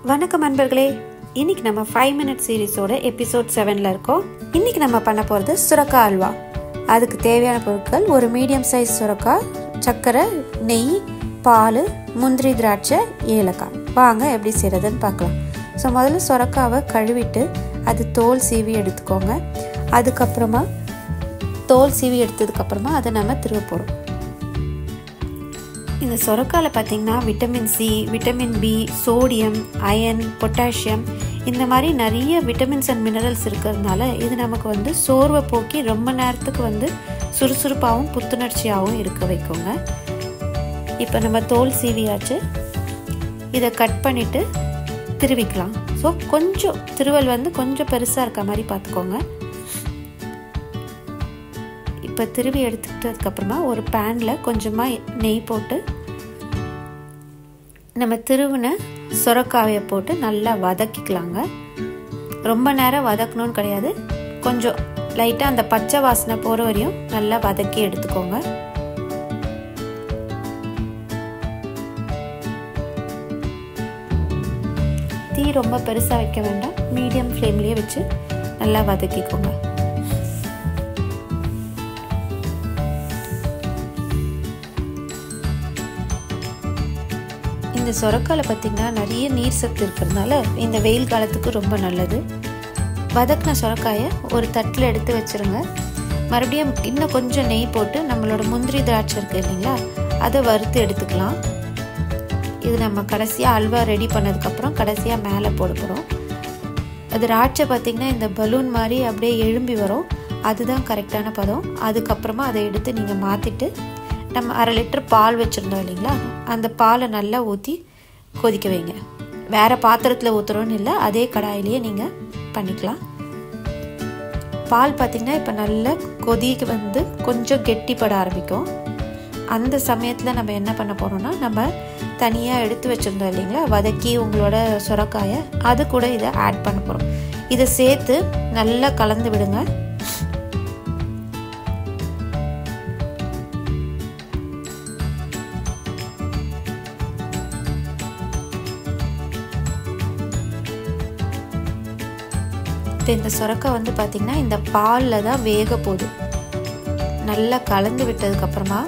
வணக்கம் நண்பர்களே, இன்னைக்கு நம்ம 5 மினிட் சீரிஸோட எபிசோட் 7ல இருக்கோம். இன்னைக்கு நம்ம பண்ண போகிறது சுரக்காய் அல்வா. அதுக்கு தேவையான பொருட்கள்: ஒரு மீடியம் சைஸ் சுரக்காய், சர்க்கரை, நெய், பால், முந்திரி, திராட்சை, ஏலக்காய். வாங்க எப்படி செய்கிறதுன்னு பார்க்கலாம். ஸோ முதல்ல சுரக்காவை கழுவிட்டு அது தோல் சீவி எடுத்துக்கோங்க. அதுக்கப்புறமா தோல் சீவி எடுத்ததுக்கப்புறமா அதை நம்ம திருவ போகிறோம். இந்த சுரக்காயில் பார்த்திங்கன்னா vitamin C, vitamin B, sodium, iron, potassium, இந்த மாதிரி நிறைய விட்டமின்ஸ் அண்ட் மினரல்ஸ் இருக்கிறதுனால இது நமக்கு சோர்வை போக்கி ரொம்ப நேரத்துக்கு சுறுசுறுப்பாகவும் புத்துணர்ச்சியாகவும் இருக்க வைக்குங்க. இப்போ நம்ம தோல் சீவியாச்சு. இதை கட் பண்ணிவிட்டு திருவிக்கலாம். ஸோ கொஞ்சம் திருவல் கொஞ்சம் பெருசாக இருக்க மாதிரி பார்த்துக்கோங்க. இப்போ திருவி எடுத்துக்கிட்டதுக்கப்புறமா ஒரு பேனில் கொஞ்சமாக நெய் போட்டு நம்ம திருவின சுரக்காயை போட்டு நல்லா வதக்கிக்கலாங்க. ரொம்ப நேரம் வதக்கணும்னு கிடையாது, கொஞ்சம் லைட்டாக அந்த பச்சை வாசனை போகிற வரையும் நல்லா வதக்கி எடுத்துக்கோங்க. தீ ரொம்ப பெருசாக வைக்க வேண்டாம், மீடியம் ஃப்ளேம்லேயே வச்சு நல்லா வதக்கிக்கோங்க. இந்த சுரக்காயில் பார்த்திங்கன்னா நிறைய நீர் சத்து இருக்கிறதுனால இந்த வெயில் காலத்துக்கு ரொம்ப நல்லது. வதக்கின சுரக்காயை ஒரு தட்டில் எடுத்து வச்சுருங்க. மறுபடியும் இன்னும் கொஞ்சம் நெய் போட்டு நம்மளோட முந்திரி திராட்சை இருக்குது இல்லைங்களா, அதை வறுத்து எடுத்துக்கலாம். இது நம்ம கடைசியாக அல்வா ரெடி பண்ணதுக்கப்புறம் கடைசியாக மேலே போட போகிறோம். அது திராட்சை பார்த்திங்கன்னா இந்த பலூன் மாதிரி அப்படியே எழும்பி வரும், அதுதான் கரெக்டான பதம். அதுக்கப்புறமா அதை எடுத்து நீங்கள் மாற்றிட்டு நம்ம 1/2 லிட்டர் பால் வச்சுருந்தோம் இல்லைங்களா, அந்த பாலை நல்லா ஊற்றி கொதிக்க வைங்க. வேறு பாத்திரத்தில் ஊற்றுறோன்னு இல்லை, அதே கடாயிலேயே நீங்கள் பண்ணிக்கலாம். பால் பார்த்திங்கன்னா இப்போ நல்லா கொதிக்கு கொஞ்சம் கெட்டிப்பட ஆரம்பிக்கும். அந்த சமயத்தில் நம்ம என்ன பண்ண போகிறோம்னா, நம்ம தனியாக எடுத்து வச்சுருந்தோம் இல்லைங்களா வதக்கி உங்களோட சுரக்காயை, அது கூட இதை ஆட் பண்ண போகிறோம். இதை சேர்த்து நல்லா கலந்து விடுங்க. இந்த சுரக்காய் பார்த்திங்கன்னா இந்த பாலில் தான் வேக போகுது. நல்லா கலந்து விட்டதுக்கப்புறமா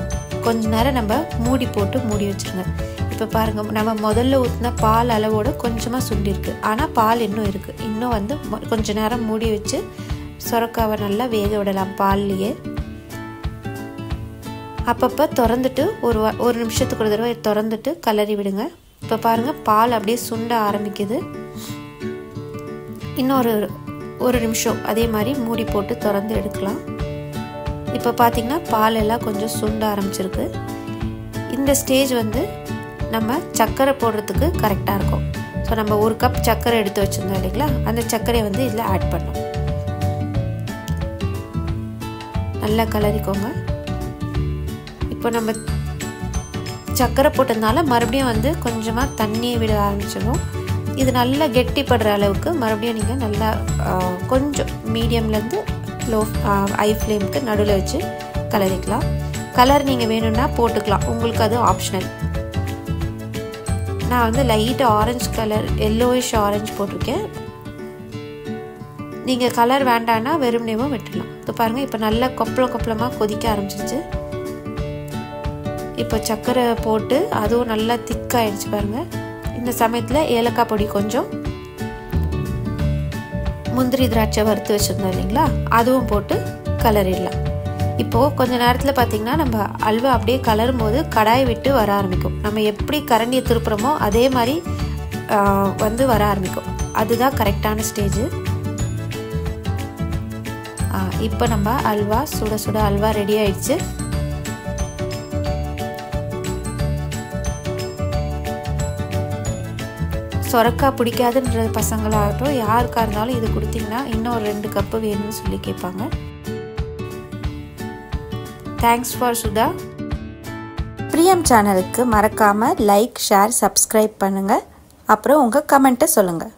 கொஞ்ச நேரம் நம்ம மூடி போட்டு மூடி வச்சுருங்க. இப்போ பாருங்கள், நம்ம முதல்ல ஊற்றின பால் அளவோடு கொஞ்சமாக சுண்டிருக்கு, ஆனால் பால் இன்னும் இருக்குது. இன்னும் கொஞ்ச நேரம் மூடி வச்சு சுரக்காவை நல்லா வேக விடலாம் பால்லையே. அப்பப்போ திறந்துட்டு ஒரு நிமிஷத்துக்கு ஒரு தடவை திறந்துட்டு கலரி விடுங்க. இப்போ பாருங்கள், பால் அப்படியே சுண்ட ஆரம்பிக்குது. இன்னொரு ஒரு நிமிஷம் அதே மாதிரி மூடி போட்டு திறந்து எடுக்கலாம். இப்போ பார்த்திங்கன்னா பால் எல்லாம் கொஞ்சம் சுண்ட ஆரம்பிச்சிருக்கு. இந்த ஸ்டேஜ் நம்ம சர்க்கரை போடுறதுக்கு கரெக்டாக இருக்கும். ஸோ நம்ம 1 கப் சர்க்கரை எடுத்து வச்சுருந்தோம் இல்லைங்களா, அந்த சர்க்கரையை இதில் ஆட் பண்ணோம். நல்லா கலரிக்கோங்க. இப்போ நம்ம சர்க்கரை போட்டதுனால மறுபடியும் கொஞ்சமாக தண்ணியை விட ஆரம்பிச்சிடும். இது நல்லா கெட்டிப்படுற அளவுக்கு மறுபடியும் நீங்கள் நல்லா கொஞ்சம் மீடியம்லேருந்து ஹை ஃப்ளேமுக்கு நடுவில் வச்சு கலரிக்கலாம். கலர் நீங்கள் வேணும்னா போட்டுக்கலாம், உங்களுக்கு அது ஆப்ஷனல். நான் லைட்டாக ஆரஞ்சு கலர், எல்லோயிஷ் ஆரஞ்சு போட்டிருக்கேன். நீங்கள் கலர் வேண்டான்னா வெறுமனேவும் விட்டுடலாம். இப்போ பாருங்கள், இப்போ நல்லா கொப்பளமாக கொதிக்க ஆரம்பிச்சிருச்சு. இப்போ சர்க்கரை போட்டு அதுவும் நல்லா திக்காயிடுச்சு பாருங்கள். இந்த சமயத்தில் ஏலக்காய் பொடி கொஞ்சம், முந்திரி திராட்சை வறுத்து வச்சுருந்தோம் இல்லைங்களா, அதுவும் போட்டு கலரிடலாம். இப்போது கொஞ்ச நேரத்தில் பார்த்திங்கன்னா நம்ம அல்வா அப்படியே கலரும் போது கடாய் விட்டு வர ஆரம்பிக்கும். நம்ம எப்படி கரண்டியை திருப்புறோமோ அதே மாதிரி வர ஆரம்பிக்கும். அதுதான் கரெக்டான ஸ்டேஜு. இப்போ நம்ம அல்வா சுட சுட அல்வா ரெடி ஆயிடுச்சு. சுரக்காய் பிடிக்காதுன்ற பசங்களாகட்டும் யாருக்காக இருந்தாலும் இது கொடுத்தீங்கன்னா இன்னும் ஒரு 2 கப்பு வேணும்னு சொல்லி கேட்பாங்க. Thanks for Sudha. பிரியம் சேனலுக்கு மறக்காமல் லைக், ஷேர், சப்ஸ்கிரைப் பண்ணுங்கள். அப்புறம் உங்கள் கமெண்ட்டை சொல்லுங்கள்.